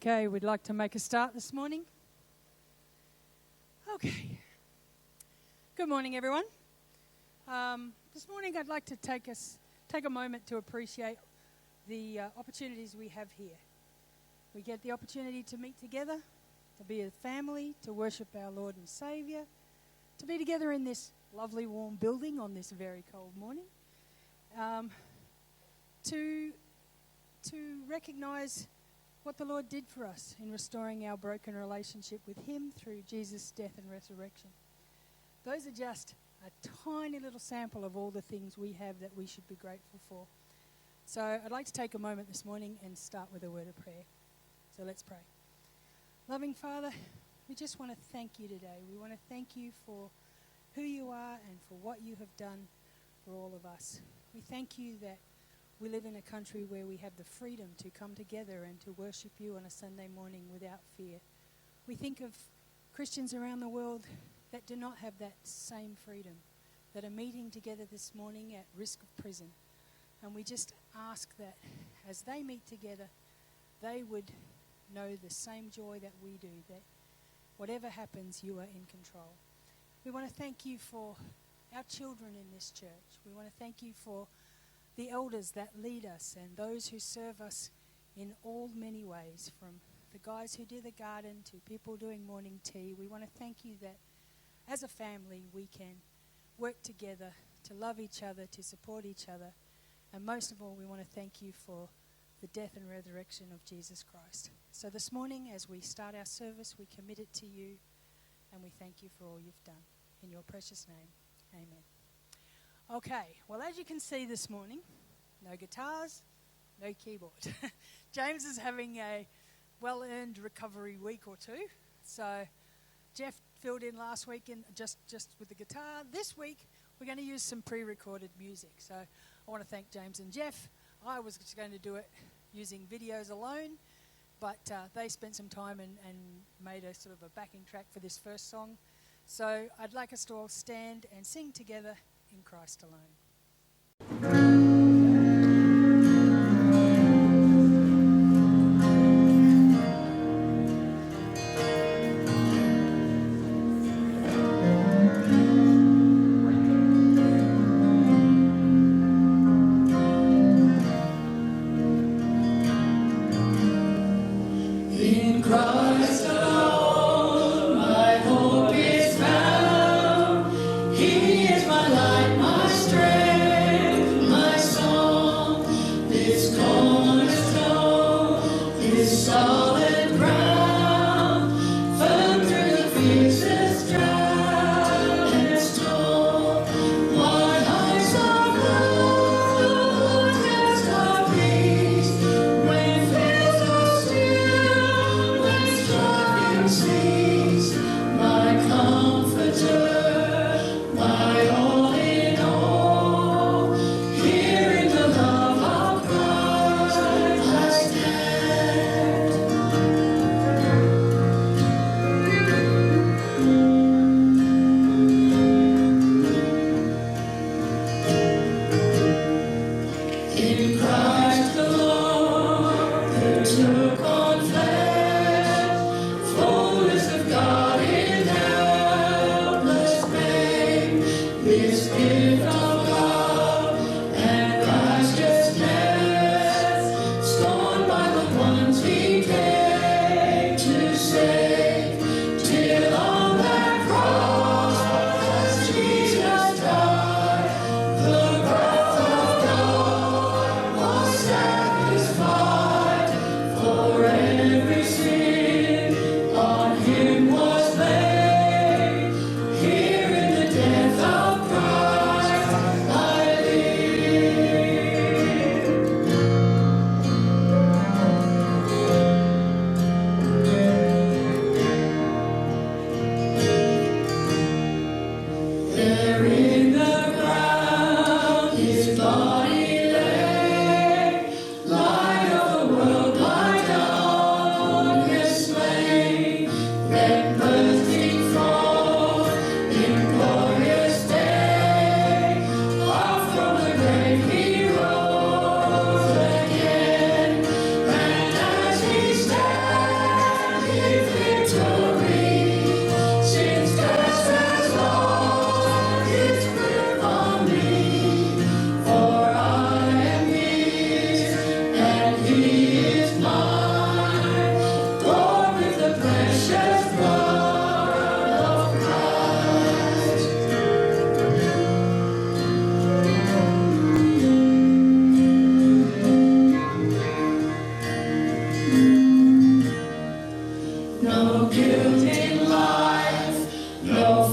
Okay, we'd like to make a start this morning. Okay. Good morning, everyone. This morning I'd like to take a moment to appreciate the opportunities we have here. We get the opportunity to meet together, to be a family, to worship our Lord and Saviour, to be together in this lovely warm building on this very cold morning, to recognise what the Lord did for us in restoring our broken relationship with Him through Jesus' death and resurrection. Those are just a tiny little sample of all the things we have that we should be grateful for. So I'd like to take a moment this morning and start with a word of prayer. So let's pray. Loving Father, we just want to thank you today. We want to thank you for who you are and for what you have done for all of us. We thank you that we live in a country where we have the freedom to come together and to worship you on a Sunday morning without fear. We think of Christians around the world that do not have that same freedom, that are meeting together this morning at risk of prison. And we just ask that as they meet together, they would know the same joy that we do, that whatever happens, you are in control. We want to thank you for our children in this church. We want to thank you for the elders that lead us and those who serve us in all many ways, from the guys who do the garden to people doing morning tea. We want to thank you that as a family we can work together to love each other, to support each other, and most of all we want to thank you for the death and resurrection of Jesus Christ. So this morning as we start our service, we commit it to you and we thank you for all you've done. In your precious name, amen. Okay, well, as you can see this morning, no guitars, no keyboard. James is having a well-earned recovery week or two. So Jeff filled in last week in just with the guitar. This week, we're going to use some pre-recorded music. So I want to thank James and Jeff. I was just going to do it using videos alone, but they spent some time and made a sort of a backing track for this first song. So I'd like us to all stand and sing together in Christ alone. In Christ alone, my hope is found. He is my light, my strength,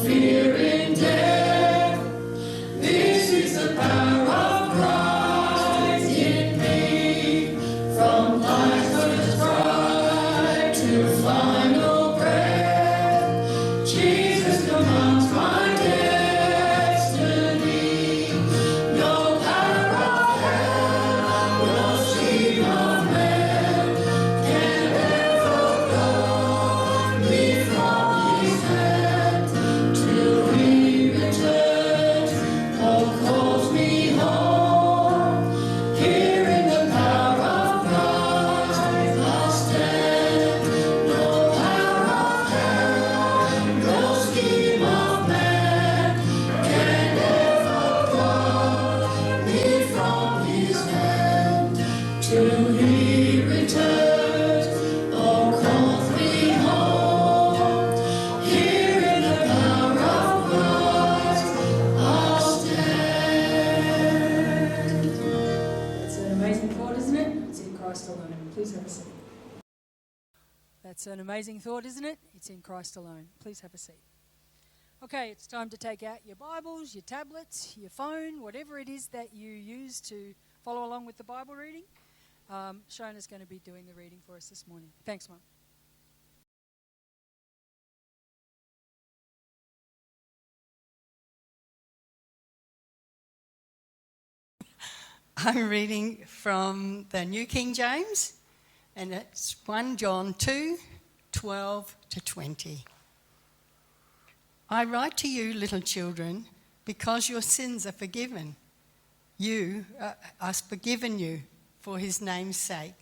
fear in death. This is the power of Christ in me. From life's first cry to final breath, Jesus commands my destiny. No power of hell, no scheme of man can ever pluck me from His hand. Till He returns or calls me home, here in the power of Christ I'll stand. No power of hell, no scheme of man can ever pluck me from His hand. Till He returns or calls me home, here in the power of Christ I'll stand. It's an amazing thought, isn't it? It's in Christ alone. Please have a seat. That's an amazing thought, isn't it? It's in Christ alone. Please have a seat. Okay, it's time to take out your Bibles, your tablets, your phone, whatever it is that you use to follow along with the Bible reading. Shona's going to be doing the reading for us this morning. Thanks, Mum. I'm reading from the New King James, and it's 1 John 2, 12 to 20. I write to you, little children, because your sins are forgiven. I've forgiven you for His name's sake.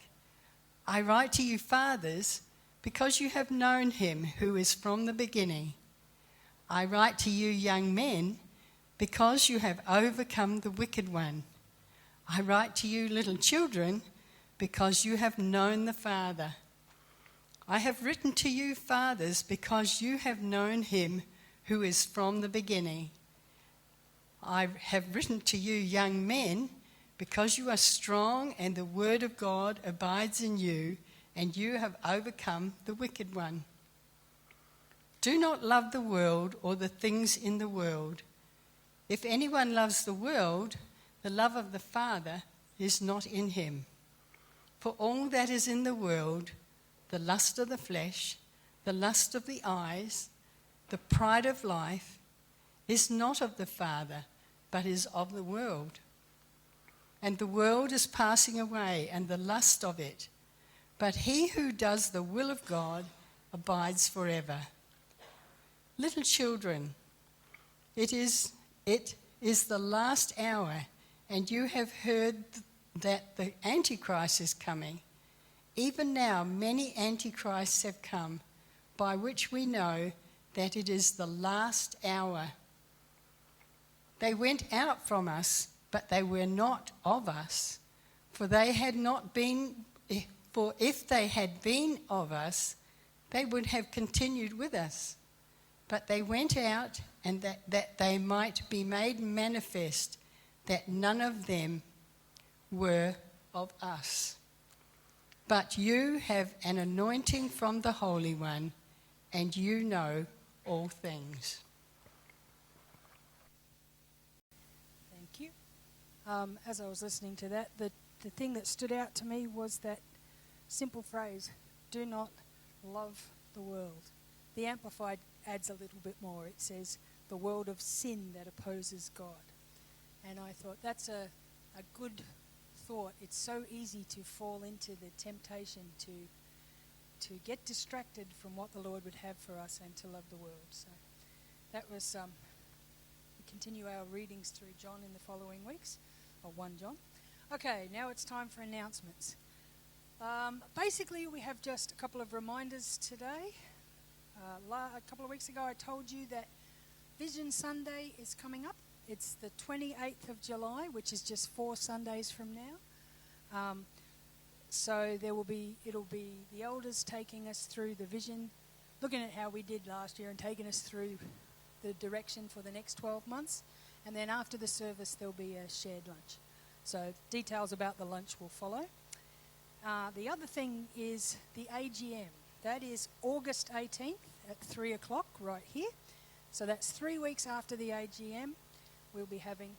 I write to you, fathers, because you have known Him who is from the beginning. I write to you, young men, because you have overcome the wicked one. I write to you, little children, because you have known the Father. I have written to you, fathers, because you have known Him who is from the beginning. I have written to you, young men, because you are strong and the word of God abides in you, and you have overcome the wicked one. Do not love the world or the things in the world. If anyone loves the world, the love of the Father is not in him. For all that is in the world, the lust of the flesh, the lust of the eyes, the pride of life, is not of the Father, but is of the world. And the world is passing away, and the lust of it. But he who does the will of God abides forever. Little children, it is the last hour, and you have heard that the Antichrist is coming. Even now many Antichrists have come, by which we know that it is the last hour. They went out from us, but they were not of us. For if they had been of us, they would have continued with us. But they went out, and that they might be made manifest that none of them were of us. But you have an anointing from the Holy One, and you know all things. Thank you. As I was listening to that, the thing that stood out to me was that simple phrase, do not love the world. The Amplified adds a little bit more. It says, the world of sin that opposes God. And I thought that's a good thought. It's so easy to fall into the temptation to get distracted from what the Lord would have for us and to love the world. So that was, we continue our readings through John in the following weeks, or 1 John. Okay, now it's time for announcements. Basically, we have just a couple of reminders today. A couple of weeks ago, I told you that Vision Sunday is coming up. It's the 28th of July, which is just 4 Sundays from now. So it'll be the elders taking us through the vision, looking at how we did last year and taking us through the direction for the next 12 months. And then after the service, there'll be a shared lunch. So details about the lunch will follow. The other thing is the AGM. That is August 18th at 3 o'clock right here. So that's 3 weeks after the AGM. We'll be having,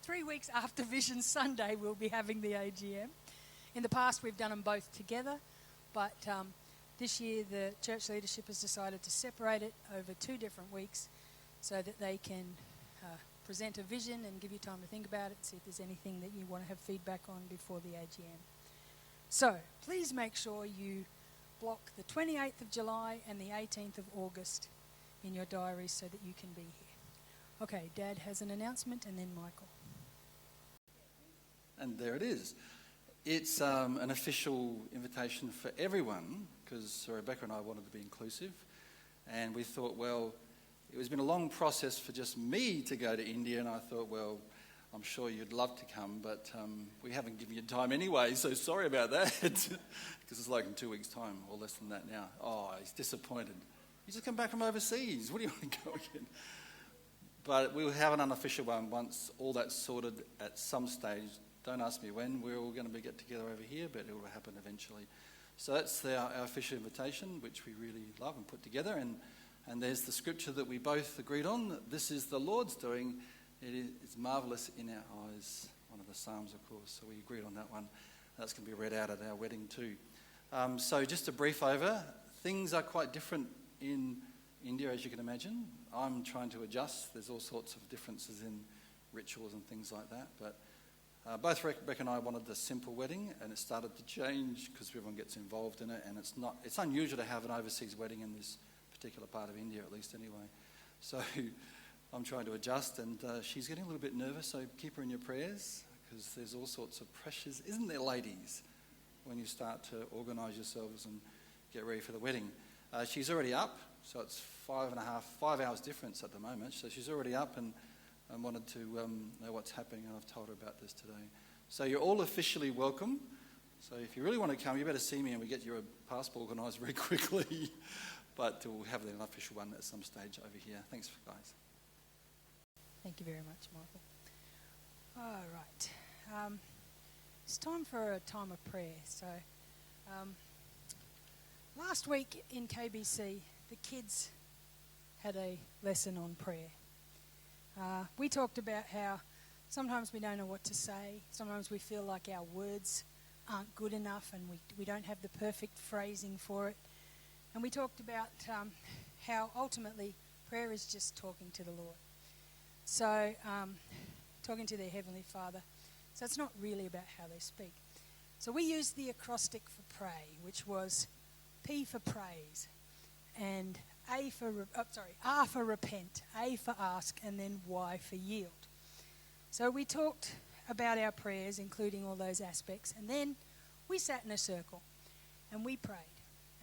3 weeks after Vision Sunday, we'll be having the AGM. In the past, we've done them both together, but this year the church leadership has decided to separate it over 2 different weeks so that they can present a vision and give you time to think about it, see if there's anything that you want to have feedback on before the AGM. So please make sure you block the 28th of July and the 18th of August in your diaries so that you can be here. Okay, Dad has an announcement and then Michael. And there it is. It's an official invitation for everyone because Rebecca and I wanted to be inclusive, and we thought, well, it's been a long process for just me to go to India, and I thought, well, I'm sure you'd love to come, but we haven't given you time anyway, so sorry about that, because it's like in 2 weeks' time, or less than that now. Oh, he's disappointed. You just come back from overseas. What do you want to go again? But we'll have an unofficial one once all that's sorted at some stage. Don't ask me when. We're all going to get together over here, but it will happen eventually. So that's our official invitation, which we really love and put together, and there's the scripture that we both agreed on. This is the Lord's doing. It's marvellous in our eyes. One of the Psalms, of course. So we agreed on that one. That's going to be read out at our wedding too. So just a brief over. Things are quite different in India, as you can imagine. I'm trying to adjust. There's all sorts of differences in rituals and things like that. But both Rebecca and I wanted a simple wedding, and it started to change because everyone gets involved in it. And it's unusual to have an overseas wedding in this particular part of India, at least anyway. So I'm trying to adjust, and she's getting a little bit nervous, so keep her in your prayers because there's all sorts of pressures, isn't there, ladies, when you start to organise yourselves and get ready for the wedding. She's already up, so it's 5 hours difference at the moment, so she's already up and wanted to know what's happening, and I've told her about this today. So you're all officially welcome. So if you really want to come, you better see me and we get your passport organised very quickly. But we'll have an unofficial one at some stage over here. Thanks, guys. Thank you very much, Michael. All right. It's time for a time of prayer. So last week in KBC, the kids had a lesson on prayer. We talked about how sometimes we don't know what to say. Sometimes we feel like our words aren't good enough and we don't have the perfect phrasing for it. And we talked about how ultimately prayer is just talking to the Lord. So, talking to their Heavenly Father. So it's not really about how they speak. So we used the acrostic for pray, which was P for praise, and R for repent, A for ask, and then Y for yield. So we talked about our prayers, including all those aspects, and then we sat in a circle and we prayed.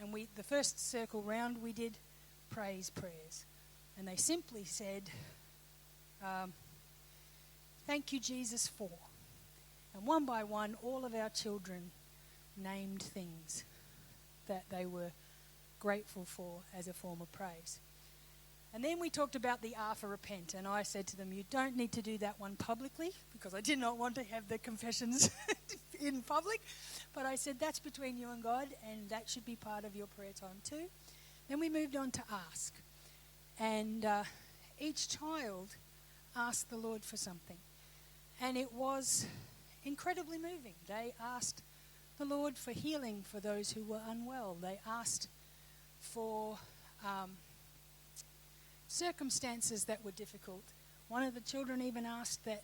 And the first circle round, we did praise prayers. And they simply said, thank you, Jesus, for. And one by one, all of our children named things that they were grateful for as a form of praise. And then we talked about the R for repent. And I said to them, you don't need to do that one publicly, because I did not want to have the confessions in public. But I said, that's between you and God, and that should be part of your prayer time too. Then we moved on to ask. And each child asked the Lord for something. And it was incredibly moving. They asked the Lord for healing for those who were unwell. They asked for circumstances that were difficult. One of the children even asked that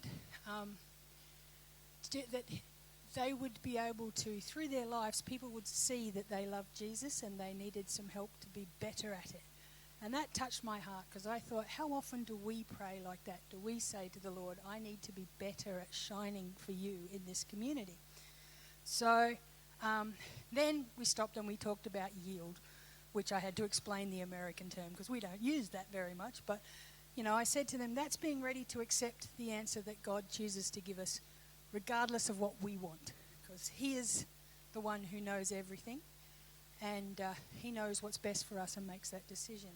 they would be able to, through their lives, people would see that they loved Jesus and they needed some help to be better at it. And that touched my heart, because I thought, how often do we pray like that? Do we say to the Lord, I need to be better at shining for you in this community? So then we stopped and we talked about yield, which I had to explain the American term because we don't use that very much. But, I said to them, that's being ready to accept the answer that God chooses to give us regardless of what we want, because he is the one who knows everything, and he knows what's best for us and makes that decision.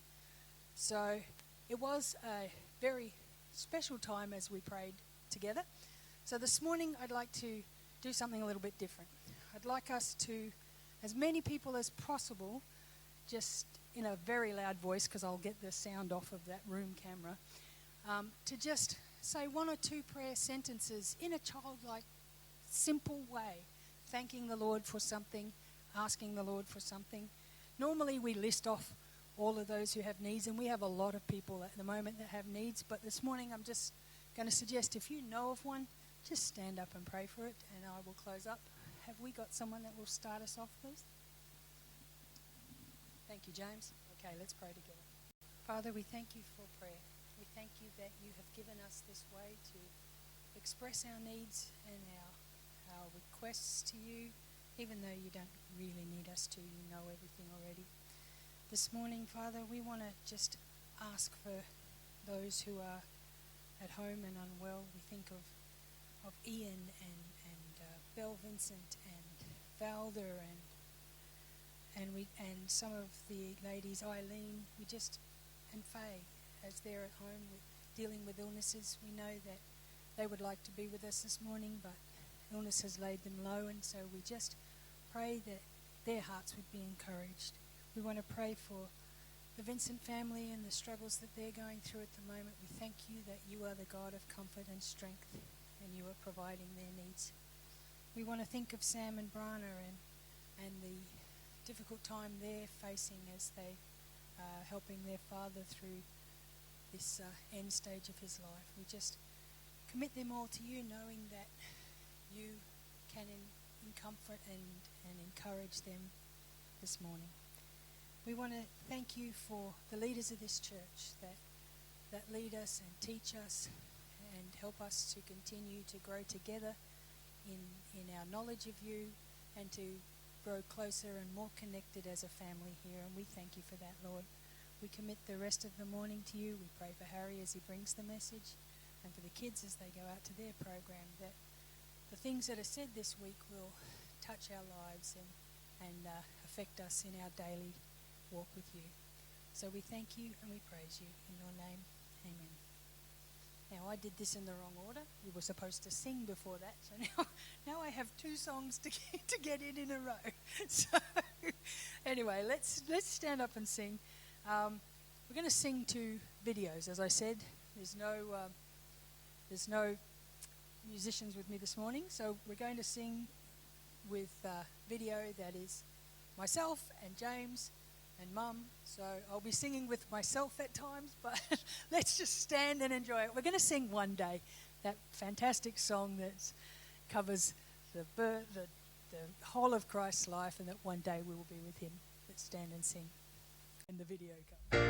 So it was a very special time as we prayed together. So this morning I'd like to do something a little bit different. I'd like us to, as many people as possible, just in a very loud voice, because I'll get the sound off of that room camera, to just say one or two prayer sentences in a childlike, simple way, thanking the Lord for something, asking the Lord for something. Normally we list off all of those who have needs, and we have a lot of people at the moment that have needs, but this morning I'm just going to suggest, if you know of one, just stand up and pray for it, and I will close up. Have we got someone that will start us off, please? Thank you, James. Okay, let's pray together. Father, we thank you for prayer. We thank you that you have given us this way to express our needs and our requests to you, even though you don't really need us to. You know everything already. This morning, Father, we want to just ask for those who are at home and unwell. We think of Ian and Belle Vincent and Valder and some of the ladies, Eileen, and Faye, as they're at home dealing with illnesses. We know that they would like to be with us this morning, but illness has laid them low, and so we just pray that their hearts would be encouraged. We want to pray for the Vincent family and the struggles that they're going through at the moment. We thank you that you are the God of comfort and strength, and you are providing their needs. We want to think of Sam and Brana and the difficult time they're facing as they are helping their father through this end stage of his life. We just commit them all to you, knowing that you can in comfort and encourage them this morning. We want to thank you for the leaders of this church that lead us and teach us and help us to continue to grow together in our knowledge of you and to grow closer and more connected as a family here. And we thank you for that, Lord. We commit the rest of the morning to you. We pray for Harry as he brings the message, and for the kids as they go out to their program, that the things that are said this week will touch our lives and affect us in our daily walk with you. So we thank you and we praise you. In your name, amen. Now, I did this in the wrong order. We were supposed to sing before that, so now I have two songs to get in a row. So anyway, let's stand up and sing. We're going to sing to videos, as I said. There's no musicians with me this morning, so we're going to sing with video that is myself and James and Mum. So I'll be singing with myself at times, but let's just stand and enjoy it. We're going to sing One Day, that fantastic song that covers the whole of Christ's life, and that one day we will be with him. Let's stand and sing. And the video comes.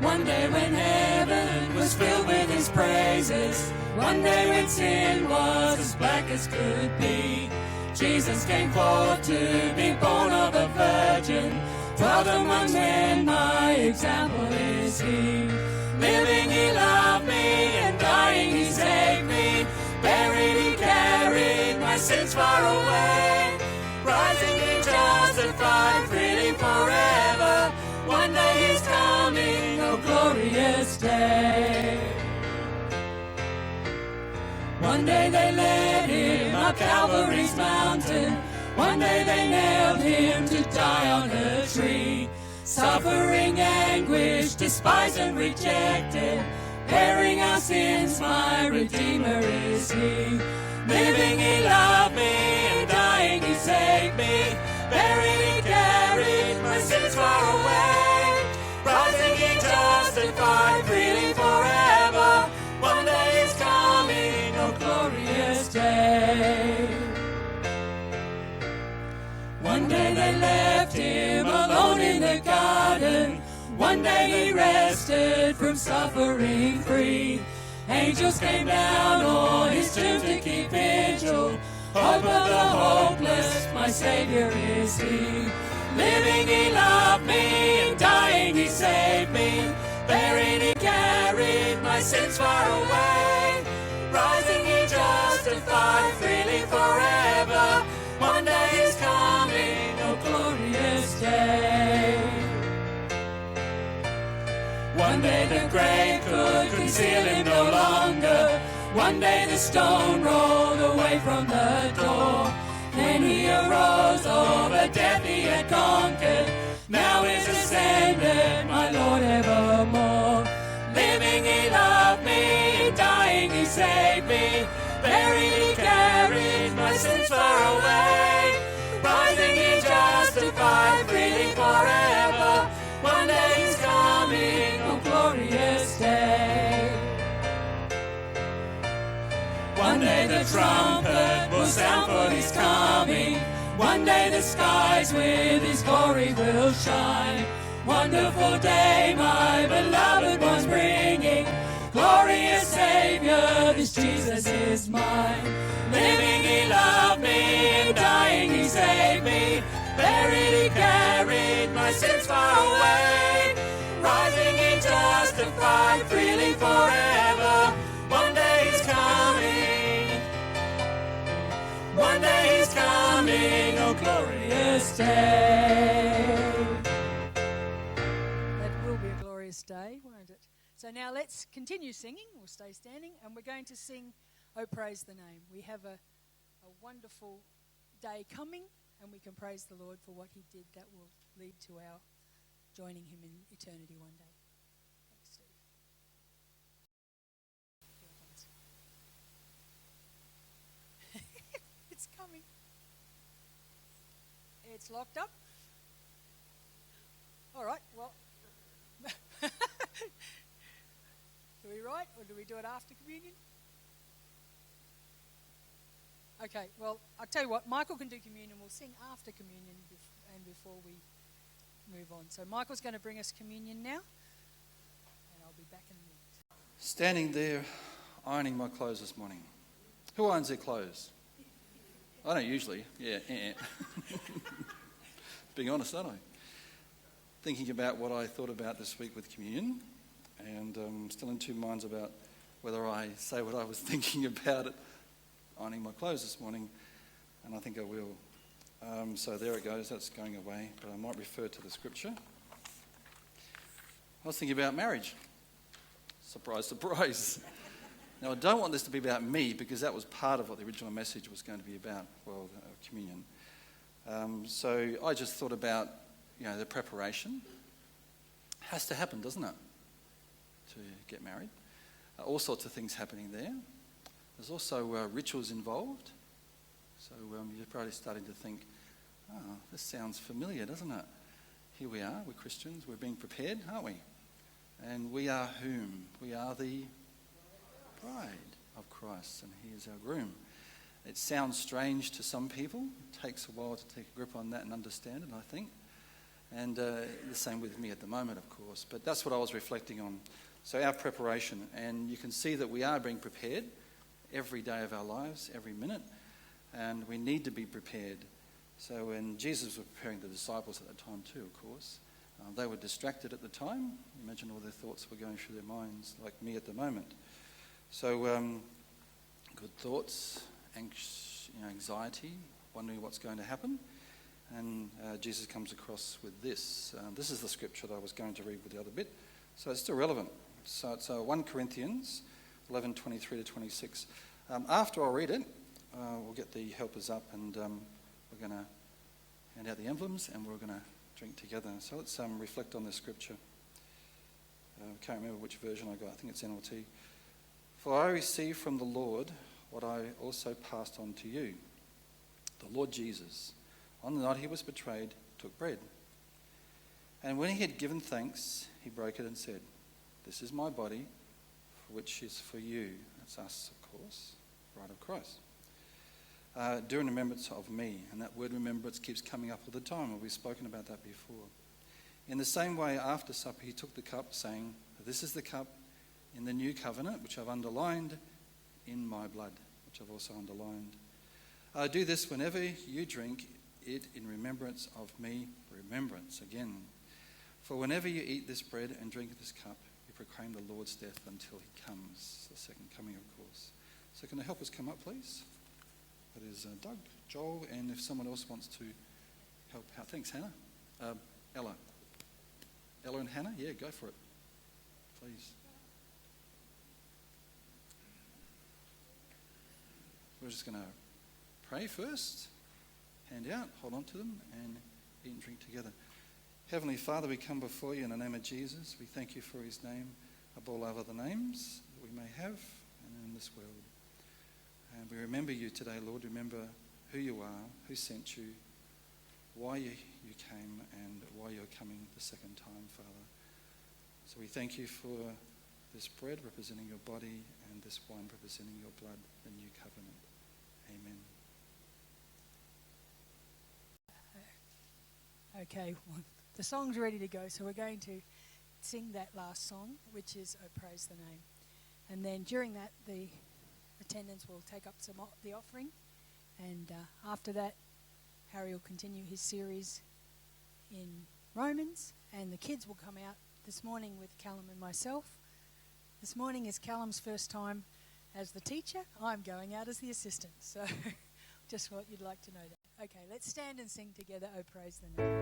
One day when heaven was filled with his praises, one day when sin was as black as could be, Jesus came forth to be born of a virgin. Dwelt among men, my example is he. Living he loved me, and dying he saved me. Buried he carried my sins far away. Rising he justified freely forever. One day he's coming, oh glorious day. One day they led him up Calvary's mountain. One day they nailed him to die on a tree. Suffering anguish, despised and rejected, bearing our sins, my Redeemer is he. Living he loved me, and dying he saved me. Buried he carried my sins far away. Rising he justified freely forever. One day is coming, oh glorious day. One day they left him alone in the garden. One day he rested from suffering free. Angels came down on his tomb to keep vigil. Hope of the hopeless, my Savior is he. Living he loved me, and dying he saved me. Buried he carried my sins far away. Rising he justified freely forever. One day is coming, oh glorious day. One day the grave could conceal him no longer. One day the stone rolled away from the door. Then he arose, over death he had conquered. Now is ascended, my Lord evermore. Living he loved me, dying he saved me. Buried he carried my sins far away. Rising he justified, freely forever. One day he's coming, oh glorious day. One day the trumpet will sound for his coming. One day the skies with his glory will shine. Wonderful day my beloved one's bringing. Glorious Savior, this Jesus is mine. Living he loved me, dying he saved me. Buried he carried my sins far away. Rising he justified, freely forever. One day he's coming. One day he's coming, oh glorious day. That will be a glorious day, won't it? So now let's continue singing. We'll stay standing and we're going to sing Oh Praise the Name. We have a wonderful day coming and we can praise the Lord for what he did. That will lead to our joining him in eternity one day. Thanks, Steve. It's coming. It's locked up. All right, well. Do we write or do we do it after communion? Okay, well, I'll tell you what, Michael can do communion. We'll sing after communion and before we move on. So Michael's going to bring us communion now, and I'll be back in a minute. Standing there, ironing my clothes this morning. Who irons their clothes? I don't usually. Yeah. Being honest, aren't I? Thinking about what I thought about this week with communion, and still in two minds about whether I say what I was thinking about it, ironing my clothes this morning, and I think I will. So there it goes, that's going away, but I might refer to the scripture. I was thinking about marriage. Surprise, surprise. Now, I don't want this to be about me, because that was part of what the original message was going to be about, well, communion. So I just thought about, the preparation. Has to happen, doesn't it, to get married? All sorts of things happening there. There's also rituals involved. So you're probably starting to think, this sounds familiar, doesn't it? Here we are, we're Christians, we're being prepared, aren't we? And we are whom? We are the bride of Christ, and he is our groom. It sounds strange to some people. It takes a while to take a grip on that and understand it, I think. And the same with me at the moment, of course. But that's what I was reflecting on. So our preparation, and you can see that we are being prepared every day of our lives, every minute, and we need to be prepared. So when Jesus was preparing the disciples at the time too, of course, they were distracted at the time. Imagine all their thoughts were going through their minds, like me at the moment. So good thoughts, anxiety, wondering what's going to happen. And Jesus comes across with this. This is the scripture that I was going to read with the other bit. So it's still relevant. So it's 1 Corinthians 11:23 to 26. After I read it, we'll get the helpers up and we're going to hand out the emblems and we're going to drink together. So let's reflect on this scripture. I can't remember which version I got. I think it's NLT. For I received from the Lord what I also passed on to you. The Lord Jesus, on the night he was betrayed, took bread. And when he had given thanks, he broke it and said, "This is my body, which is for you." That's us, of course, bride of Christ. Do in remembrance of me. And that word remembrance keeps coming up all the time, and we've spoken about that before. In the same way, after supper, he took the cup, saying, "This is the cup in the new covenant, which I've underlined in my blood," which I've also underlined. Do this whenever you drink it in remembrance of me. Remembrance, again. For whenever you eat this bread and drink this cup, you proclaim the Lord's death until he comes, the second coming, of course. So can the helpers come up, please? That is Doug, Joel, and if someone else wants to help out. Thanks, Hannah. Ella. Ella and Hannah? Yeah, go for it. Please. we're just going to pray first, hand out, hold on to them, and eat and drink together. Heavenly Father, we come before you in the name of Jesus. We thank you for his name above all other names that we may have and in this world. And we remember you today, Lord. Remember who you are, who sent you, why you came, and why you're coming the second time, Father. So we thank you for this bread representing your body and this wine representing your blood, the new covenant. Amen. Okay, well, the song's ready to go, so we're going to sing that last song, which is "Oh Praise the Name." And then during that, the attendants will take up the offering, and after that, Harry will continue his series in Romans, and the kids will come out this morning with Callum and myself. This morning is Callum's first time as the teacher. I'm going out as the assistant, so just what you'd like to know that. Okay, let's stand and sing together, "Oh Praise the Name."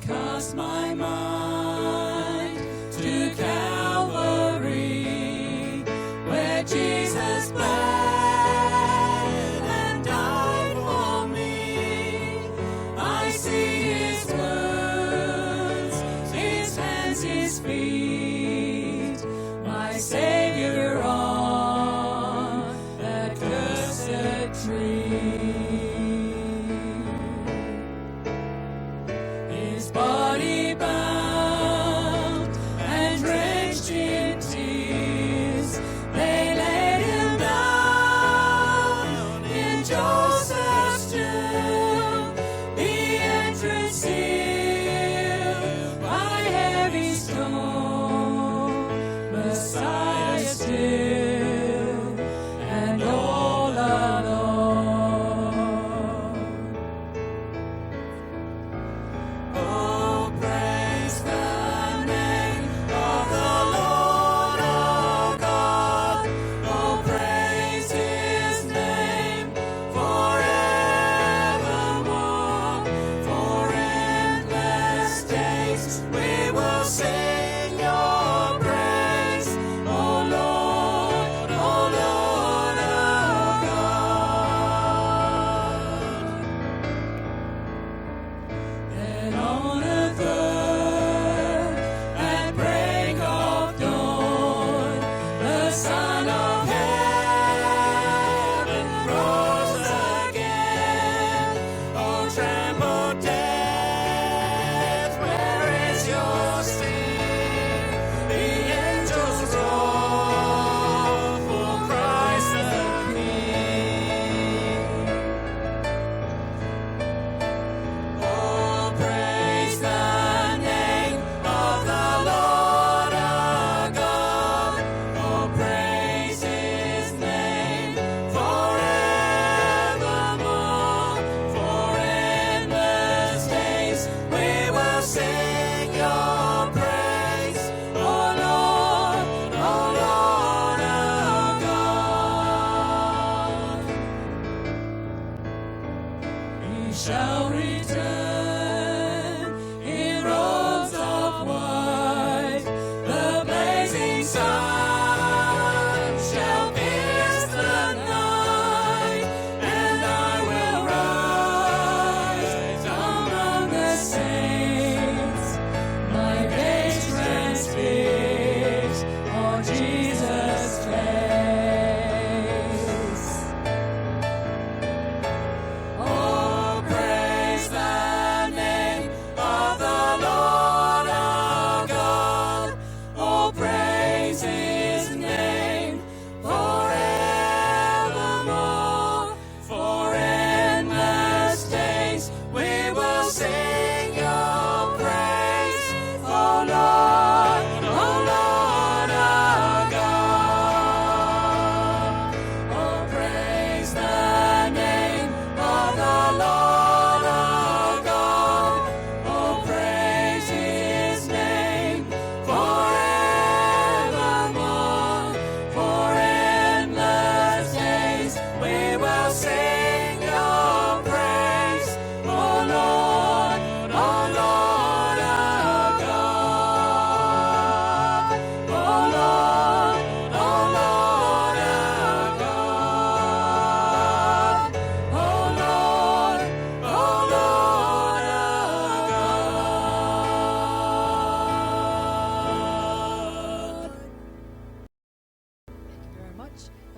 Cast my mind to Calvary, where Jesus bled and died for me. I see his wounds, his hands, his feet, my Savior on that cursed tree. Body bound and drenched in tears, they laid him down in Joseph's tomb, the entrance sealed by heavy stone. Messiah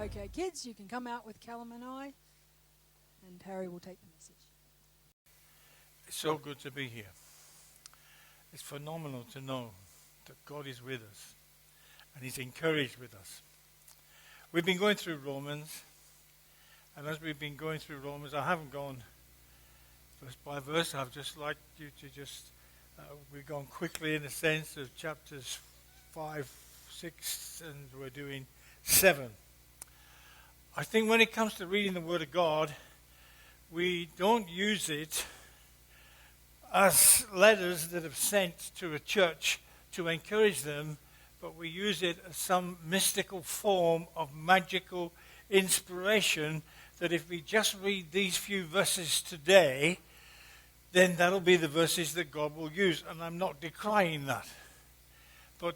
Okay, kids, you can come out with Callum and I, and Harry will take the message. It's so good to be here. It's phenomenal to know that God is with us and He's encouraged with us. We've been going through Romans, and as we've been going through Romans, I haven't gone verse by verse. I've just liked you to we've gone quickly in the sense of chapters 5, 6, and we're doing 7. I think when it comes to reading the Word of God, we don't use it as letters that have sent to a church to encourage them, but we use it as some mystical form of magical inspiration that if we just read these few verses today, then that'll be the verses that God will use. And I'm not decrying that. But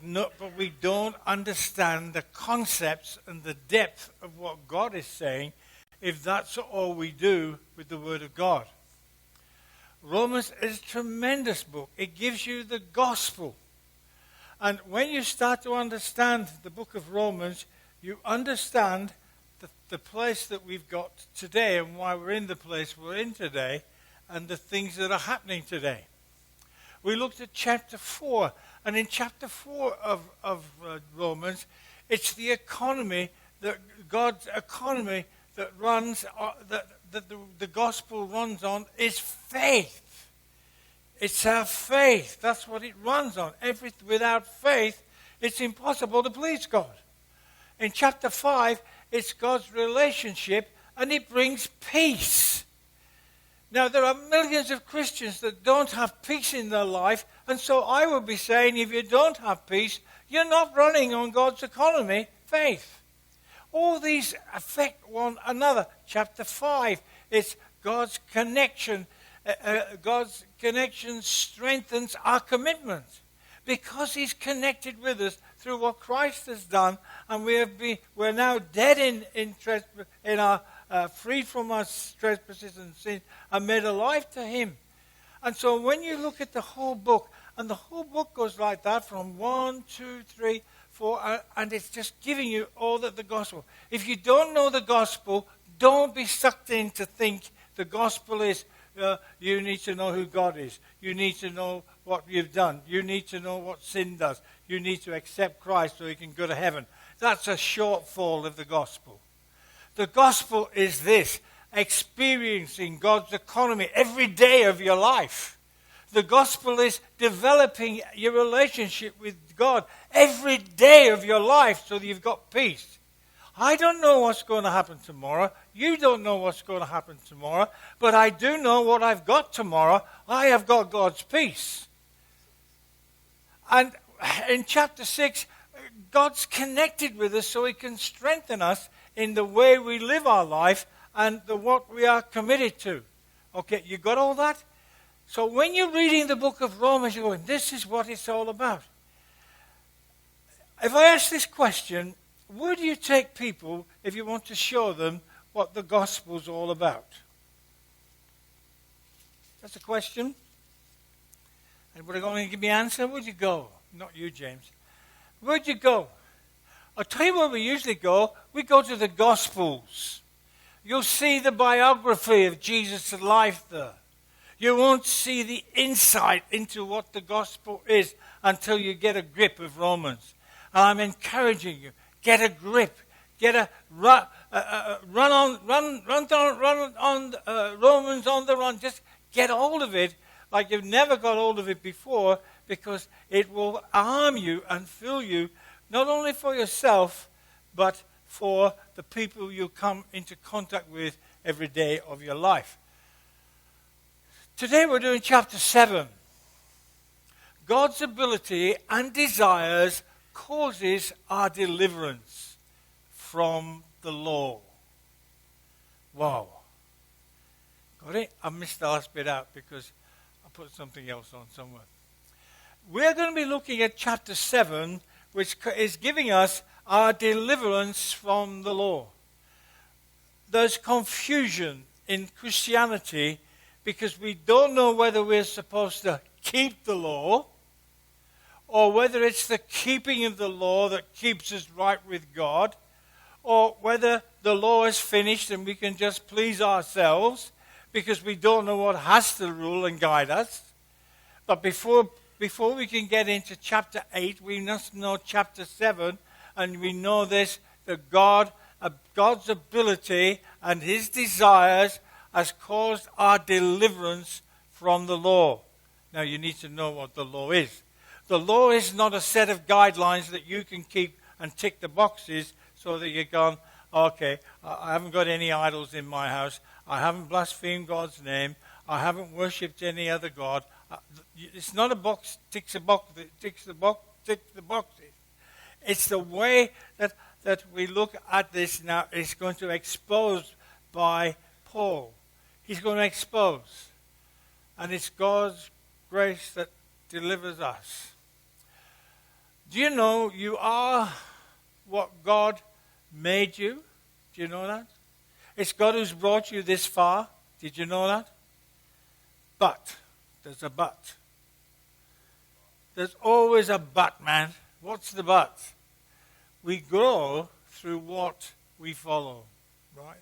we don't understand the concepts and the depth of what God is saying if that's all we do with the Word of God. Romans is a tremendous book. It gives you the gospel. And when you start to understand the book of Romans, you understand the place that we've got today and why we're in the place we're in today and the things that are happening today. We looked at chapter 4, and in chapter 4 of Romans, it's the economy, God's economy that runs, that the gospel runs on is faith. It's our faith. That's what it runs on. Without faith, it's impossible to please God. In chapter 5, it's God's relationship, and it brings peace. Now, there are millions of Christians that don't have peace in their life, and so I would be saying if you don't have peace, you're not running on God's economy, faith. All these affect one another. Chapter 5, it's God's connection. God's connection strengthens our commitment because He's connected with us through what Christ has done, and we're now dead in our freed from our trespasses and sins, and made alive to Him. And so when you look at the whole book, and the whole book goes like that from 1, 2, 3, 4, and it's just giving you all the gospel. If you don't know the gospel, don't be sucked in to think the gospel is you need to know who God is. You need to know what you've done. You need to know what sin does. You need to accept Christ so you can go to heaven. That's a shortfall of the gospel. The gospel is this: experiencing God's economy every day of your life. The gospel is developing your relationship with God every day of your life so that you've got peace. I don't know what's going to happen tomorrow. You don't know what's going to happen tomorrow. But I do know what I've got tomorrow. I have got God's peace. And in chapter 6, God's connected with us so He can strengthen us in the way we live our life and what we are committed to. Okay, you got all that? So when you're reading the book of Romans, you're going, this is what it's all about. If I ask this question, would you take people if you want to show them what the gospel's all about? That's a question. Anybody going to give me an answer? Would you go? Not you, James. Where'd you go? I'll tell you where we usually go. We go to the Gospels. You'll see the biography of Jesus' life there. You won't see the insight into what the gospel is until you get a grip of Romans. And I'm encouraging you, get a grip. Run on Romans on the run. Just get hold of it like you've never got hold of it before, because it will arm you and fill you, not only for yourself, but for the people you come into contact with every day of your life. Today we're doing chapter 7. God's ability and desires causes our deliverance from the law. Wow. Got it? I missed the last bit out because I put something else on somewhere. We're going to be looking at chapter 7, which is giving us our deliverance from the law. There's confusion in Christianity because we don't know whether we're supposed to keep the law or whether it's the keeping of the law that keeps us right with God, or whether the law is finished and we can just please ourselves because we don't know what has to rule and guide us. But before we can get into chapter 8, we must know chapter 7, and we know this, that God's ability and his desires has caused our deliverance from the law. Now you need to know what the law is. The law is not a set of guidelines that you can keep and tick the boxes so that you're gone, okay, I haven't got any idols in my house, I haven't blasphemed God's name, I haven't worshipped any other God. It's not a box, ticks the boxes. It's the way that we look at this now. It's going to expose by Paul. He's going to expose. And it's God's grace that delivers us. Do you know you are what God made you? Do you know that? It's God who's brought you this far. Did you know that? But, there's a but. There's always a but, man. What's the but? We grow through what we follow, right?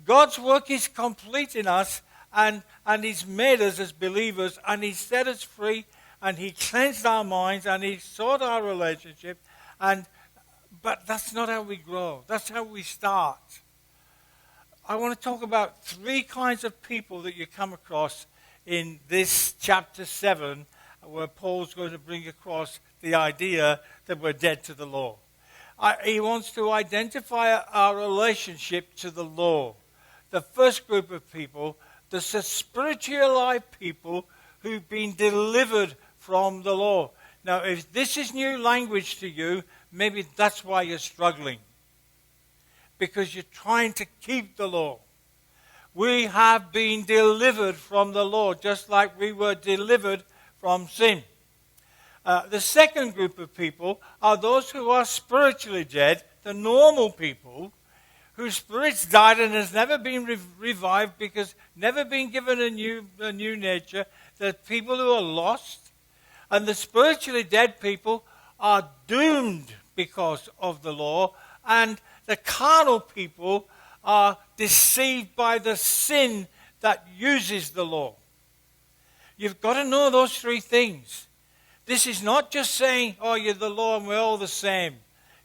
God's work is complete in us, and he's made us as believers, and he's set us free, and he cleansed our minds, and he sought our relationship, but that's not how we grow. That's how we start. I want to talk about 3 kinds of people that you come across in this chapter 7, where Paul's going to bring across the idea that we're dead to the law. He wants to identify our relationship to the law. The first group of people, the spiritually alive people who've been delivered from the law. Now, if this is new language to you, maybe that's why you're struggling. Because you're trying to keep the law. We have been delivered from the law, just like we were delivered from sin. The second group of people are those who are spiritually dead, the normal people, whose spirits died and has never been revived because never been given a new nature. The people who are lost. And the spiritually dead people are doomed because of the law. And the carnal people are deceived by the sin that uses the law. You've got to know those 3 things. This is not just saying, oh, you're the law and we're all the same.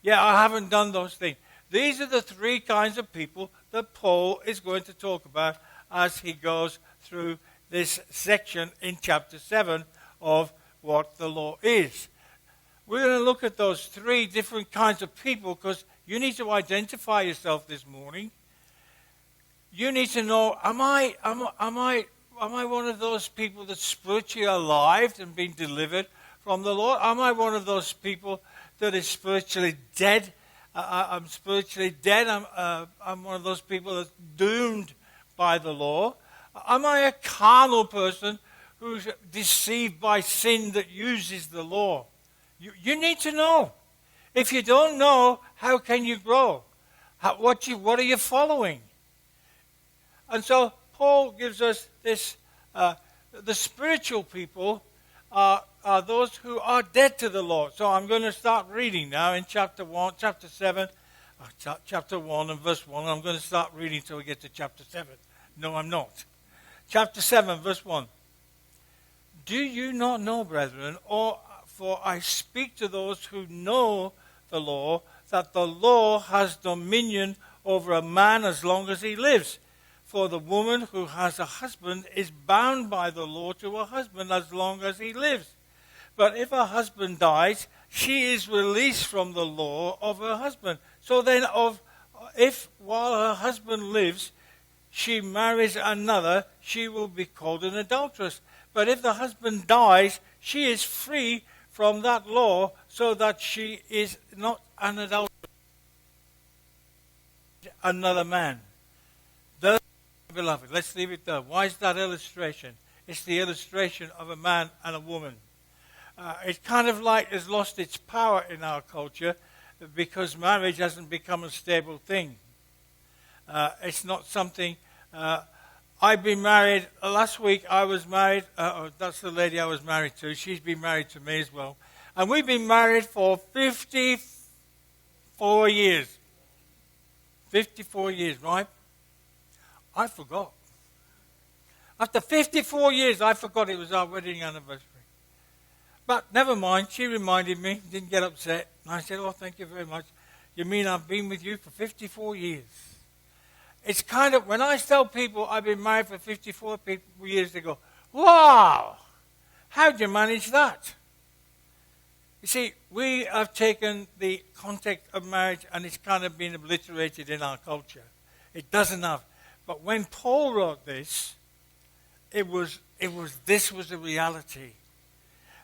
Yeah, I haven't done those things. These are the 3 kinds of people that Paul is going to talk about as he goes through this section in chapter 7 of what the law is. We're going to look at those 3 different kinds of people because you need to identify yourself this morning. You need to know, am I one of those people that's spiritually alive and been delivered from the Lord? Am I one of those people that is spiritually dead? I'm spiritually dead. I'm one of those people that's doomed by the law. Am I a carnal person who's deceived by sin that uses the law? You need to know. If you don't know, how can you grow? What are you following? And so Paul gives us this, the spiritual people are those who are dead to the law. So I'm going to start reading now in chapter 1 and verse 1. I'm going to start reading until we get to chapter 7. No, I'm not. Chapter 7, verse 1. Do you not know, brethren, for I speak to those who know the law, that the law has dominion over a man as long as he lives. For the woman who has a husband is bound by the law to her husband as long as he lives. But if her husband dies, she is released from the law of her husband. So then, if while her husband lives, she marries another, she will be called an adulteress. But if the husband dies, she is free from that law, so that she is not an adulteress. Another man. Beloved, let's leave it there. Why is that illustration? It's the illustration of a man and a woman. It kind of like has lost its power in our culture because marriage hasn't become a stable thing. It's not something... I've been married... last week I was married... that's the lady I was married to. She's been married to me as well. And we've been married for 54 54 years. 54 years, right? I forgot. After 54 years, I forgot it was our wedding anniversary. But never mind, she reminded me, didn't get upset. And I said, oh, thank you very much. You mean I've been with you for 54 years? It's kind of, when I tell people I've been married for 54 years, they go, wow, how'd you manage that? You see, we have taken the context of marriage and it's kind of been obliterated in our culture. It doesn't have. But when Paul wrote this, this was a reality.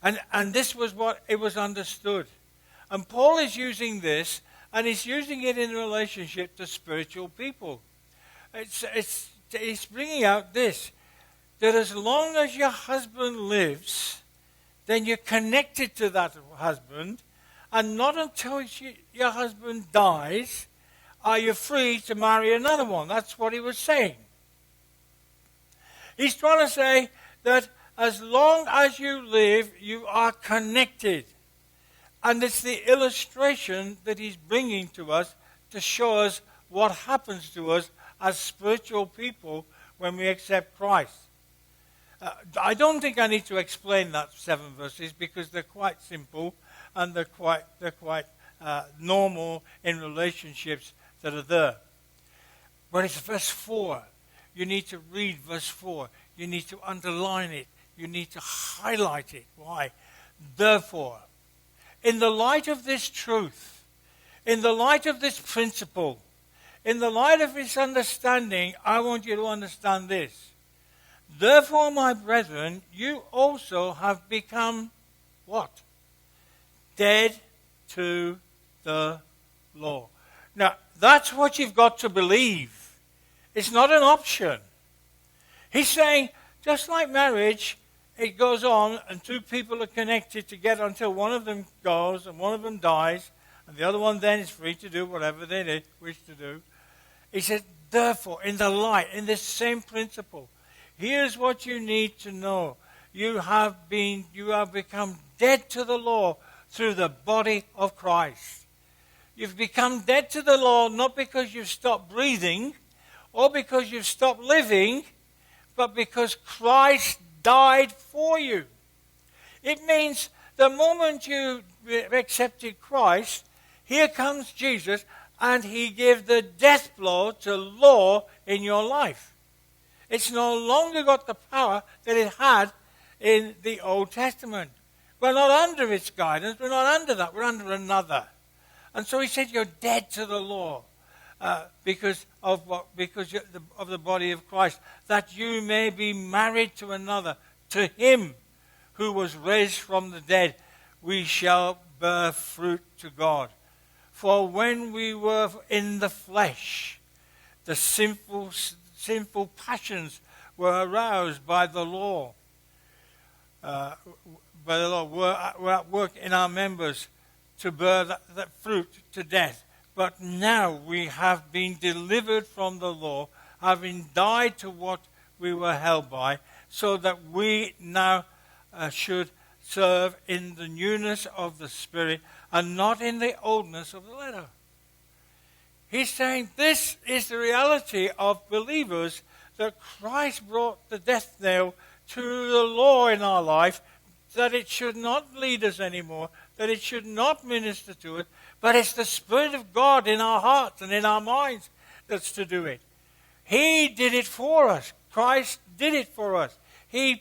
And this was what it was understood. And Paul is using this, and he's using it in relationship to spiritual people. It's bringing out this, that as long as your husband lives, then you're connected to that husband, and not until your husband dies are you free to marry another one. That's what he was saying. He's trying to say that as long as you live, you are connected. And it's the illustration that he's bringing to us to show us what happens to us as spiritual people when we accept Christ. I don't think I need to explain that 7 verses because they're quite simple and they're quite normal in relationships that are there. But it's verse 4. You need to read verse 4. You need to underline it. You need to highlight it. Why? Therefore, in the light of this truth, in the light of this principle, in the light of this understanding, I want you to understand this. Therefore, my brethren, you also have become what? Dead to the law. Now, that's what you've got to believe. It's not an option. He's saying, just like marriage, it goes on and two people are connected together until one of them goes and one of them dies and the other one then is free to do whatever they wish to do. He said, therefore, in the light, in this same principle, here's what you need to know. You have become dead to the law through the body of Christ. You've become dead to the law not because you've stopped breathing or because you've stopped living, but because Christ died for you. It means the moment you accepted Christ, here comes Jesus, and he gave the death blow to law in your life. It's no longer got the power that it had in the Old Testament. We're not under its guidance. We're not under that. We're under another. And so he said, you're dead to the law because of the body of Christ, that you may be married to another. To him who was raised from the dead, we shall bear fruit to God. For when we were in the flesh, the sinful passions were aroused by the law. Were at work in our members to bear that fruit to death. But now we have been delivered from the law, having died to what we were held by, so that we now should serve in the newness of the Spirit and not in the oldness of the letter. He's saying this is the reality of believers, that Christ brought the death nail to the law in our life, that it should not lead us anymore, that it should not minister to us, but it's the Spirit of God in our hearts and in our minds that's to do it. He did it for us. Christ did it for us. He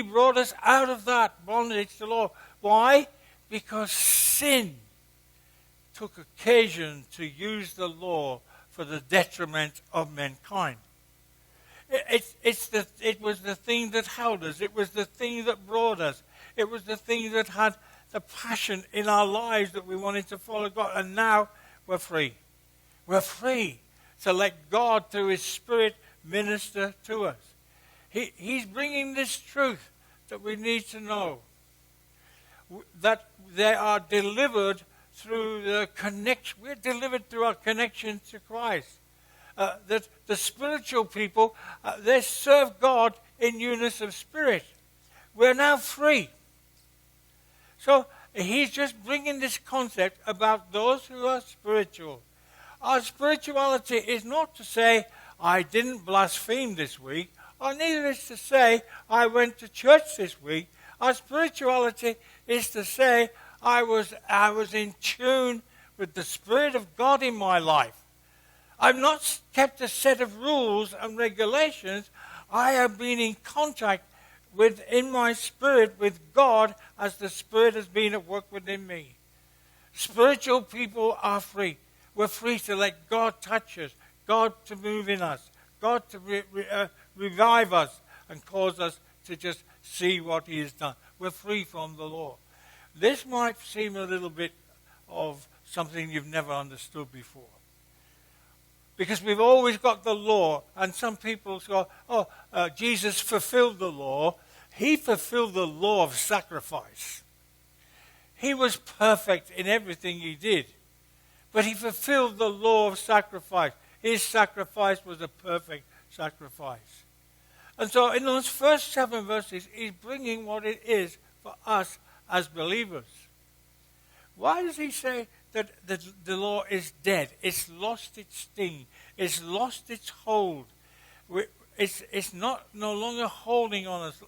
brought us out of that bondage to law. Why? Because sin took occasion to use the law for the detriment of mankind. It was the thing that held us. It was the thing that brought us. It was the thing that had the passion in our lives that we wanted to follow God. And now we're free. We're free to let God, through his Spirit, minister to us. He's bringing this truth that we need to know. That they are delivered through the connection. We're delivered through our connection to Christ. That the spiritual people, they serve God in newness of spirit. We're now free. So he's just bringing this concept about those who are spiritual. Our spirituality is not to say, I didn't blaspheme this week, or neither is to say, I went to church this week. Our spirituality is to say, I was in tune with the Spirit of God in my life. I've not kept a set of rules and regulations. I have been in contact in my spirit with God as the Spirit has been at work within me. Spiritual people are free. We're free to let God touch us, God to move in us, God to revive us and cause us to just see what He has done. We're free from the law. This might seem a little bit of something you've never understood before. Because we've always got the law, and some people go, Jesus fulfilled the law. He fulfilled the law of sacrifice. He was perfect in everything He did. But He fulfilled the law of sacrifice. His sacrifice was a perfect sacrifice. And so in those first 7 verses, He's bringing what it is for us as believers. Why does He say that the law is dead? It's lost its sting. It's lost its hold. It's no longer holding on us.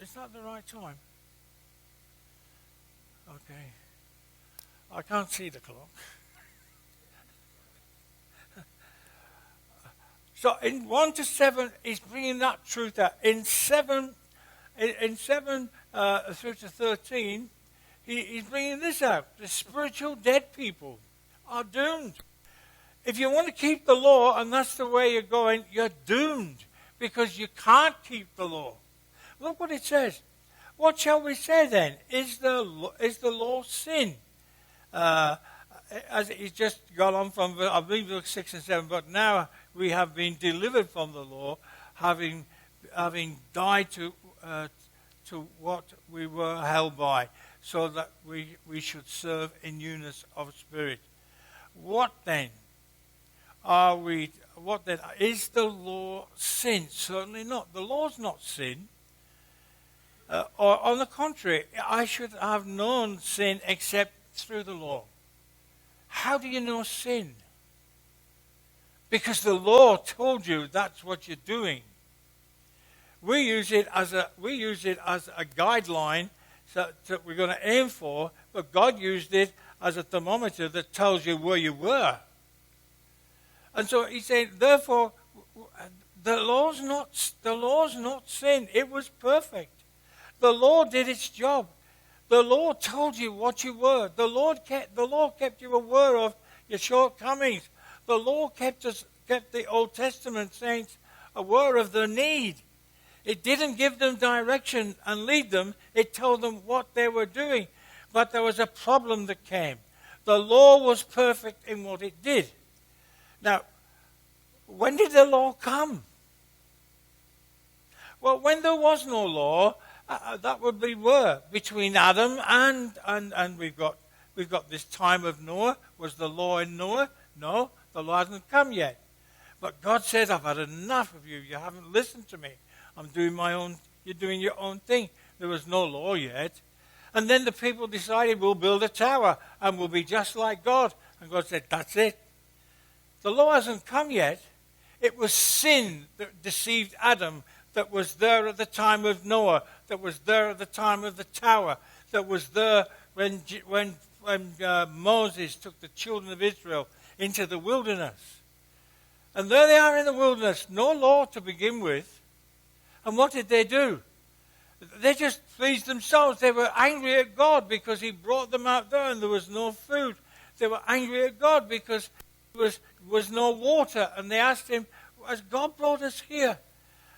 It's not the right time. Okay. I can't see the clock. So in 1 to 7, He's bringing that truth out. In 7 through to 13, He's bringing this out. The spiritual dead people are doomed. If you want to keep the law and that's the way you're going, you're doomed because you can't keep the law. Look what it says. What shall we say then? Is the law sin? As he's just gone on from, I believe, verse 6 and 7, but now we have been delivered from the law, having died to what we were held by, so that we should serve in newness of spirit. What then? Is the law sin? Certainly not. The law's not sin. Or on the contrary, I should have known sin except through the law. How do you know sin? Because the law told you that's what you're doing. We use it as a guideline that we're going to aim for, but God used it as a thermometer that tells you where you were. And so He's saying, therefore, the law's not sin. It was perfect. The law did its job. The law told you what you were. The law kept you aware of your shortcomings. The law kept the Old Testament saints aware of their need. It didn't give them direction and lead them. It told them what they were doing. But there was a problem that came. The law was perfect in what it did. Now, when did the law come? Well, when there was no law, that would be between Adam and we've got this time of Noah. Was the law in Noah? No, the law hasn't come yet. But God says, I've had enough of you. You haven't listened to me. I'm doing my own. You're doing your own thing. There was no law yet. And then the people decided, we'll build a tower and we'll be just like God. And God said, that's it. The law hasn't come yet. It was sin that deceived Adam, that was there at the time of Noah, that was there at the time of the tower, that was there when Moses took the children of Israel into the wilderness. And there they are in the wilderness, no law to begin with. And what did they do? They just pleased themselves. They were angry at God because He brought them out there and there was no food. They were angry at God because there was no water. And they asked Him, has God brought us here?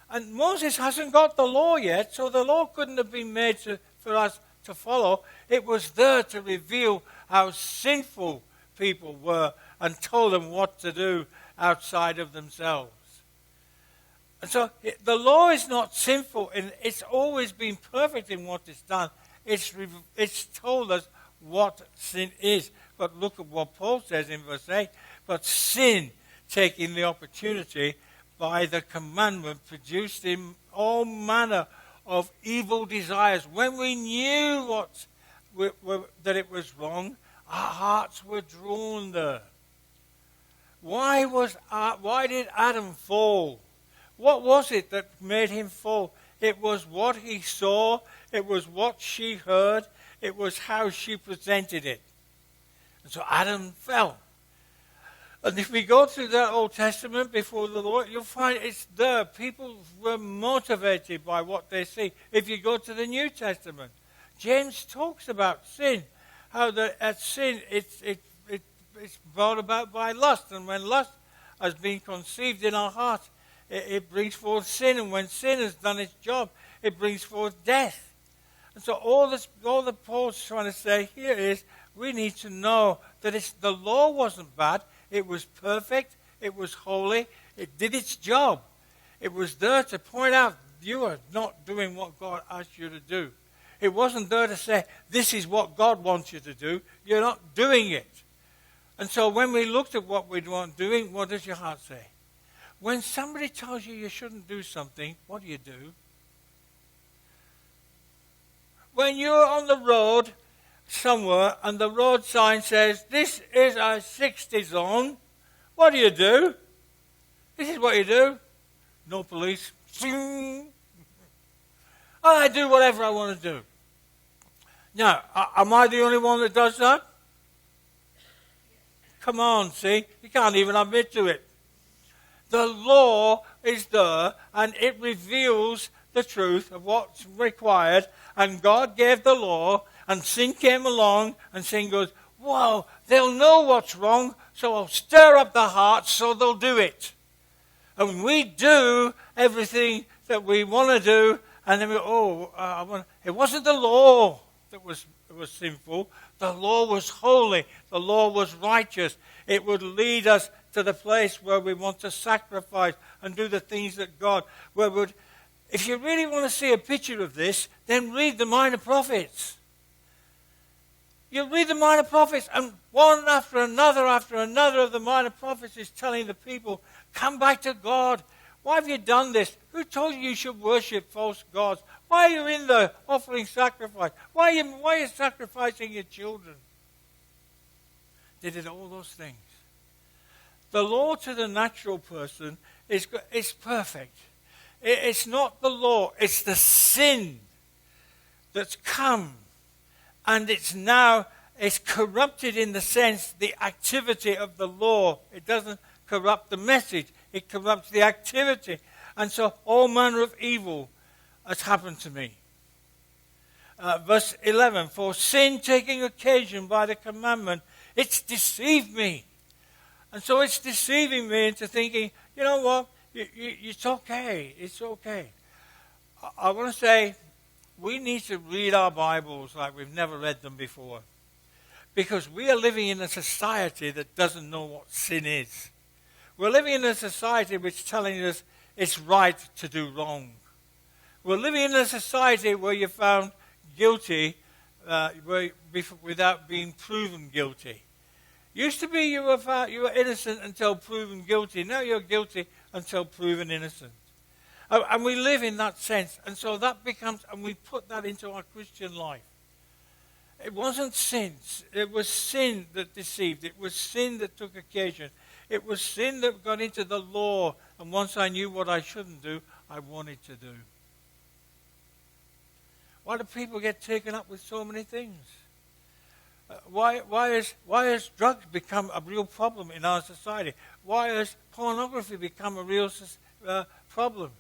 And Moses hasn't got the law yet, so the law couldn't have been made for us to follow. It was there to reveal how sinful people were and told them what to do outside of themselves. And so the law is not sinful, and it's always been perfect in what it's done. It's told us what sin is. But look at what Paul says in verse 8. But sin, taking the opportunity by the commandment, produced in all manner of evil desires. When we knew that it was wrong, our hearts were drawn there. Why did Adam fall? What was it that made him fall? It was what he saw. It was what she heard. It was how she presented it. And so Adam fell. And if we go through that Old Testament before the Lord, you'll find it's there. People were motivated by what they see. If you go to the New Testament, James talks about sin, how that sin it's brought about by lust, and when lust has been conceived in our heart, it brings forth sin, and when sin has done its job, it brings forth death. And so all that Paul's trying to say here is we need to know that the law wasn't bad. It was perfect. It was holy. It did its job. It was there to point out you are not doing what God asked you to do. It wasn't there to say, this is what God wants you to do. You're not doing it. And so when we looked at what we weren't doing, what does your heart say? When somebody tells you shouldn't do something, what do? When you're on the road somewhere and the road sign says, this is a 60 zone, what do? This is what you do. No police. I do whatever I want to do. Now, am I the only one that does that? Come on, see? You can't even admit to it. The law is there, and it reveals the truth of what's required. And God gave the law, and sin came along, and sin goes, whoa, they'll know what's wrong, so I'll stir up the hearts so they'll do it. And we do everything that we want to do, and then we go, it wasn't the law that was sinful. The law was holy. The law was righteous. It would lead us to the place where we want to sacrifice and do the things that God would. If you really want to see a picture of this, then read the Minor Prophets. You read the Minor Prophets, and one after another of the Minor Prophets is telling the people, come back to God. Why have you done this? Who told you should worship false gods? Why are you in there offering sacrifice? Why are you sacrificing your children? They did all those things. The law to the natural person is perfect. It's not the law, it's the sin that's come. And it's corrupted in the sense, the activity of the law. It doesn't corrupt the message, it corrupts the activity. And so all manner of evil has happened to me. Verse 11, for sin taking occasion by the commandment, it's deceived me. And so it's deceiving me into thinking, you know what, it's okay, it's okay. I want to say, we need to read our Bibles like we've never read them before. Because we are living in a society that doesn't know what sin is. We're living in a society which is telling us it's right to do wrong. We're living in a society where you're found guilty without being proven guilty. Used to be you were innocent until proven guilty. Now you're guilty until proven innocent. And we live in that sense. And so that becomes, and we put that into our Christian life. It wasn't sin. It was sin that deceived. It was sin that took occasion. It was sin that got into the law. And once I knew what I shouldn't do, I wanted to do. Why do people get taken up with so many things? Why has drugs become a real problem in our society? Why has pornography become a real problem?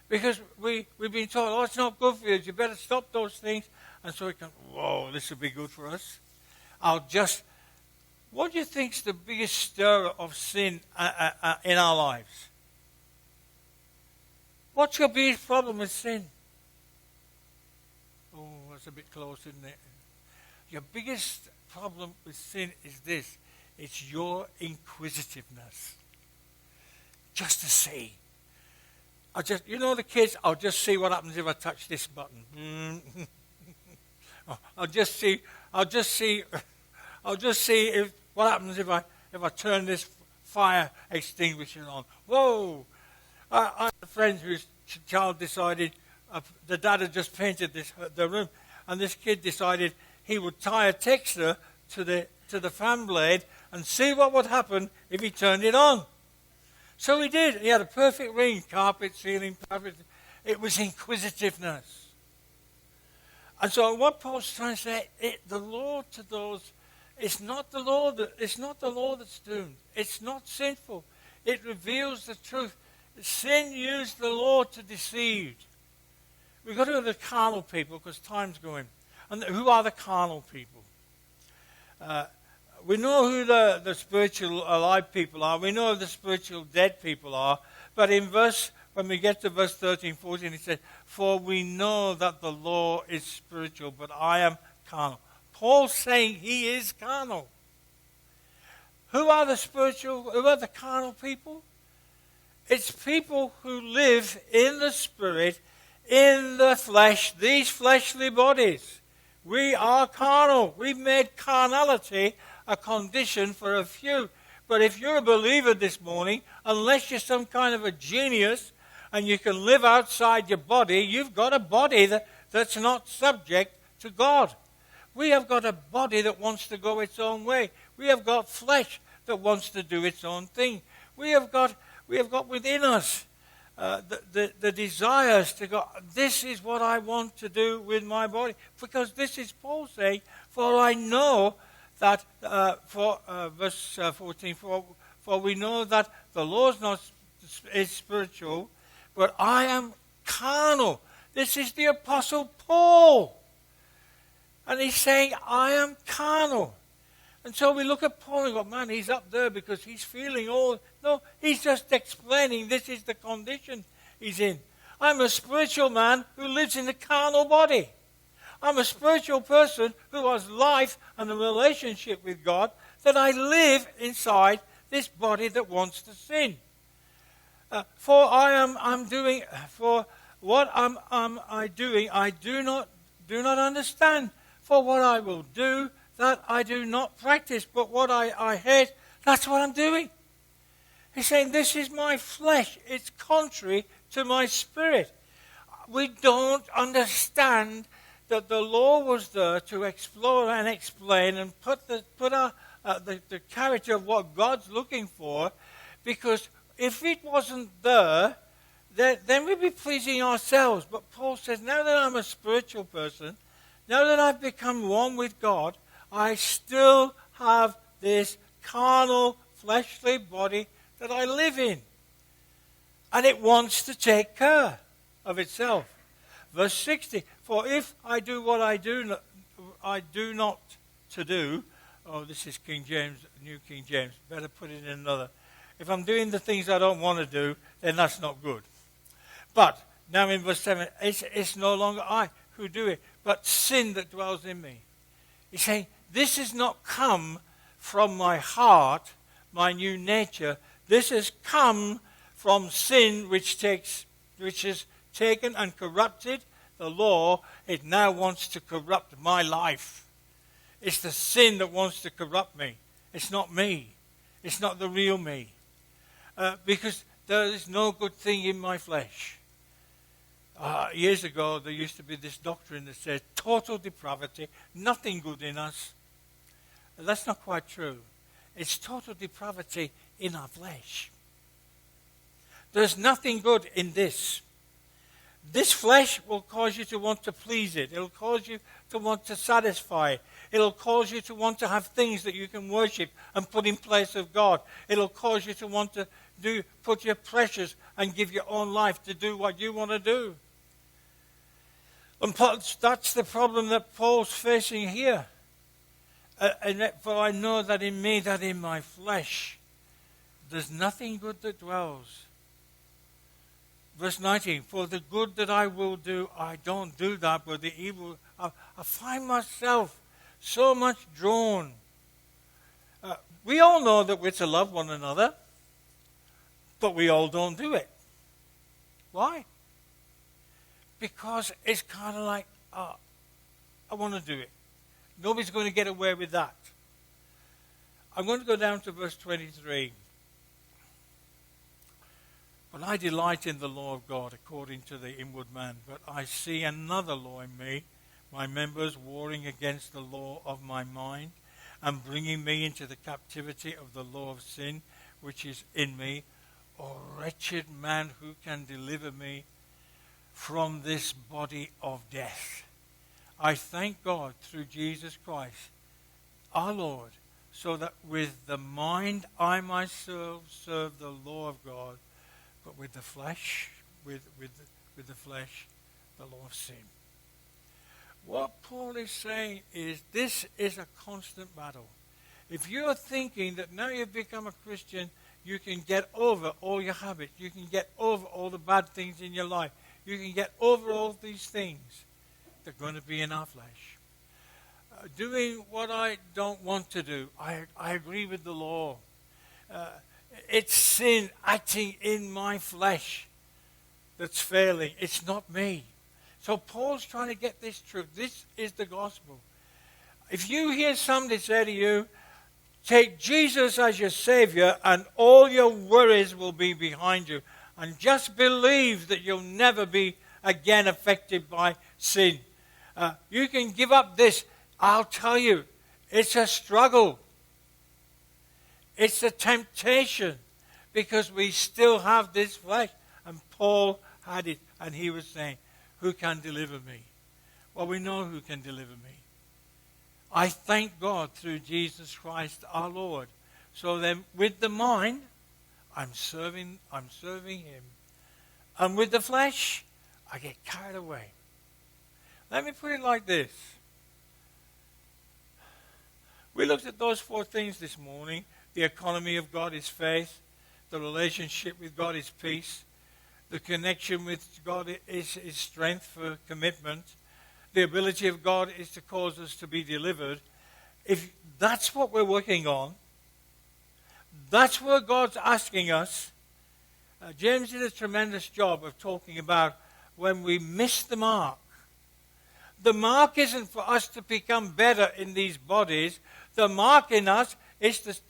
Because we've been told, it's not good for you. You better stop those things. And so we can, this would be good for us. What do you think is the biggest stirrer of sin in our lives? What's your biggest problem with sin? Oh, that's a bit close, isn't it? Your biggest problem with sin is this. It's your inquisitiveness. Just to see. The kids, I'll just see what happens if I touch this button. I'll just see what happens if I turn this fire extinguisher on. Whoa! I had a friend whose child decided, the dad had just painted the room, and this kid decided he would tie a texture to the fan blade and see what would happen if he turned it on. So he did. He had a perfect ring, carpet, ceiling, carpet. It was inquisitiveness. And so what Paul's trying to say, the law to those, it's not the law that's doomed. It's not sinful. It reveals the truth. Sin used the law to deceive. We've got to go to the carnal people because time's going. And who are the carnal people? We know who the spiritual alive people are. We know who the spiritual dead people are. But when we get to verse 13, 14, it says, for we know that the law is spiritual, but I am carnal. Paul's saying he is carnal. Who are the carnal people? It's people who live in the spirit, in the flesh, these fleshly bodies. We are carnal. We've made carnality a condition for a few. But if you're a believer this morning, unless you're some kind of a genius and you can live outside your body, you've got a body that's not subject to God. We have got a body that wants to go its own way. We have got flesh that wants to do its own thing. We have got within us the desires to go, this is what I want to do with my body. Because this is Paul saying, for I know that, verse 14, for we know that the law is spiritual, but I am carnal. This is the Apostle Paul. And he's saying, I am carnal. And so we look at Paul and go, man, he's up there because he's feeling all... No, he's just explaining this is the condition he's in. I'm a spiritual man who lives in a carnal body. I'm a spiritual person who has life and a relationship with God, that I live inside this body that wants to sin. For what I doing, I do not understand. For what I will do, that I do not practice. But what I hate, that's what I'm doing. He's saying, this is my flesh. It's contrary to my spirit. We don't understand that the law was there to explore and explain and put the character of what God's looking for, because if it wasn't there, then we'd be pleasing ourselves. But Paul says, now that I'm a spiritual person, now that I've become one with God, I still have this carnal, fleshly body that I live in. And it wants to take care of itself. Verse 60, for if I do what I do not to do, oh, this is King James, New King James, better put it in another. If I'm doing the things I don't want to do, then that's not good. But, now in verse 7, it's no longer I who do it, but sin that dwells in me. He's saying, this has not come from my heart, my new nature. This has come from sin which is taken and corrupted the law. It now wants to corrupt my life. It's the sin that wants to corrupt me. It's not me. It's not the real me. Because there is no good thing in my flesh. Years ago, there used to be this doctrine that said total depravity, nothing good in us. That's not quite true. It's total depravity in our flesh. There's nothing good in this. This flesh will cause you to want to please it. It'll cause you to want to satisfy it. It'll cause you to want to have things that you can worship and put in place of God. It'll cause you to want to put your pressures and give your own life to do what you want to do. And that's the problem that Paul's facing here. For I know that in me, that in my flesh, there's nothing good that dwells. Verse 19, for the good that I will do, I don't do that, but the evil, I find myself so much drawn. We all know that we're to love one another, but we all don't do it. Why? Because it's kind of like, I want to do it. Nobody's going to get away with that. I'm going to go down to verse 23. But I delight in the law of God according to the inward man. But I see another law in me, my members warring against the law of my mind and bringing me into the captivity of the law of sin which is in me. O wretched man, who can deliver me from this body of death? I thank God through Jesus Christ, our Lord, so that with the mind I myself serve the law of God, but with the flesh, with the flesh, the law of sin. What Paul is saying is this is a constant battle. If you're thinking that now you've become a Christian, you can get over all your habits, you can get over all the bad things in your life, you can get over all these things, they're going to be in our flesh. Doing what I don't want to do, I agree with the law. It's sin acting in my flesh that's failing. It's not me. So Paul's trying to get this truth. This is the gospel. If you hear somebody say to you, take Jesus as your Savior and all your worries will be behind you, and just believe that you'll never be again affected by sin. You can give up this. I'll tell you, it's a struggle. It's a temptation because we still have this flesh. And Paul had it, and he was saying, who can deliver me? Well, we know who can deliver me. I thank God through Jesus Christ our Lord. So then with the mind, I'm serving him. And with the flesh, I get carried away. Let me put it like this. We looked at those 4 things this morning. The economy of God is faith. The relationship with God is peace. The connection with God is strength for commitment. The ability of God is to cause us to be delivered. If that's what we're working on, that's what God's asking us. James did a tremendous job of talking about when we miss the mark. The mark isn't for us to become better in these bodies. The mark in us is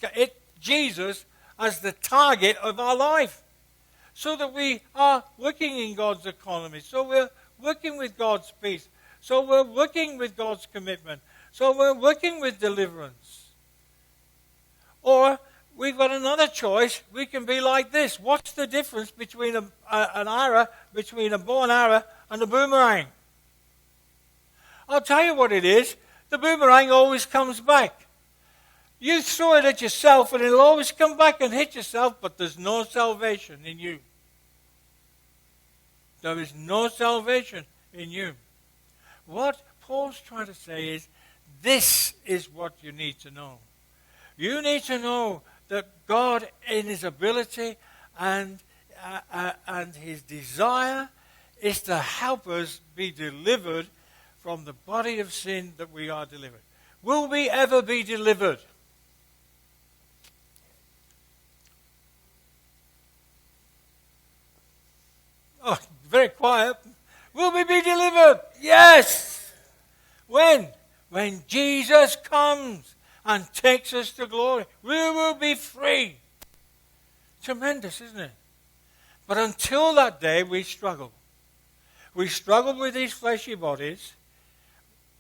Jesus as the target of our life. So that we are working in God's economy. So we're working with God's peace. So we're working with God's commitment. So we're working with deliverance. Or we've got another choice. We can be like this. What's the difference between an arrow, between a bow and arrow and a boomerang? I'll tell you what it is. The boomerang always comes back. You throw it at yourself and it'll always come back and hit yourself, but there's no salvation in you. There is no salvation in you. What Paul's trying to say is, this is what you need to know. You need to know that God, in his ability and his desire, is to help us be delivered from the body of sin that we are delivered. Will we ever be delivered? Oh, very quiet. Will we be delivered? Yes. When? When Jesus comes and takes us to glory. We will be free. Tremendous, isn't it? But until that day, we struggle. We struggle with these fleshy bodies.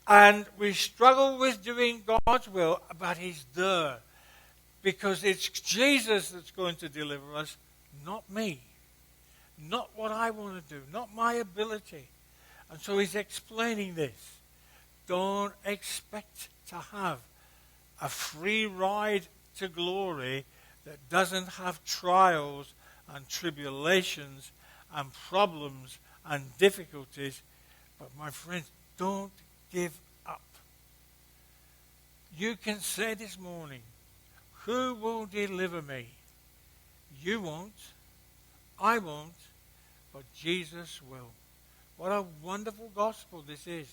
And we struggle with doing God's will, but he's there. Because it's Jesus that's going to deliver us, not me. Not what I want to do, not my ability. And so he's explaining this. Don't expect to have a free ride to glory that doesn't have trials and tribulations and problems and difficulties. But my friends, don't give up. You can say this morning, who will deliver me? You won't. I won't. But Jesus will. What a wonderful gospel this is.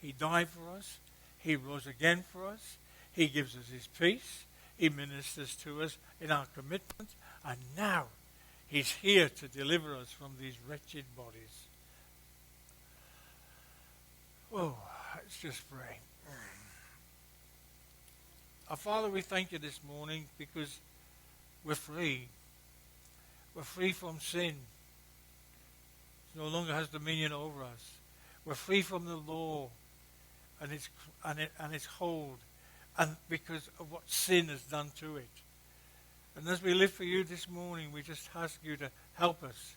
He died for us. He rose again for us. He gives us his peace. He ministers to us in our commitment. And now he's here to deliver us from these wretched bodies. Oh, let's just pray. Our Father, we thank you this morning because we're free. We're free from sin. It no longer has dominion over us. We're free from the law. and its hold, and because of what sin has done to it. And as we live for you this morning, we just ask you to help us.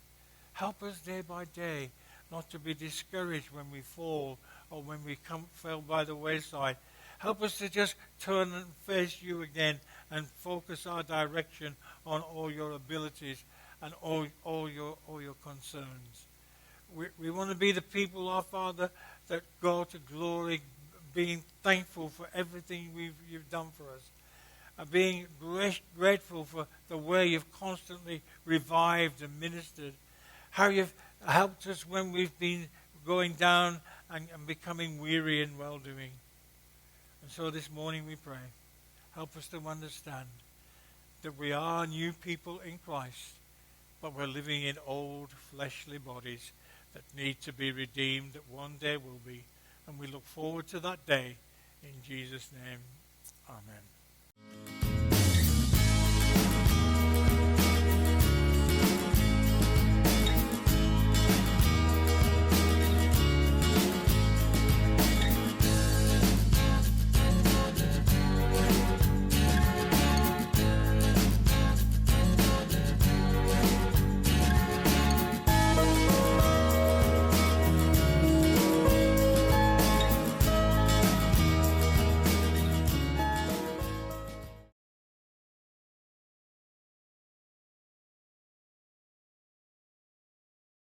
Help us day by day not to be discouraged when we fall or when we fell by the wayside. Help us to just turn and face you again and focus our direction on all your abilities and all your concerns. We want to be the people, our Father, that go to glory, being thankful for everything you've done for us, and being grateful for the way you've constantly revived and ministered, how you've helped us when we've been going down and becoming weary in well-doing. And so this morning we pray, help us to understand that we are new people in Christ, but we're living in old fleshly bodies that need to be redeemed, that one day will be. And we look forward to that day. In Jesus' name.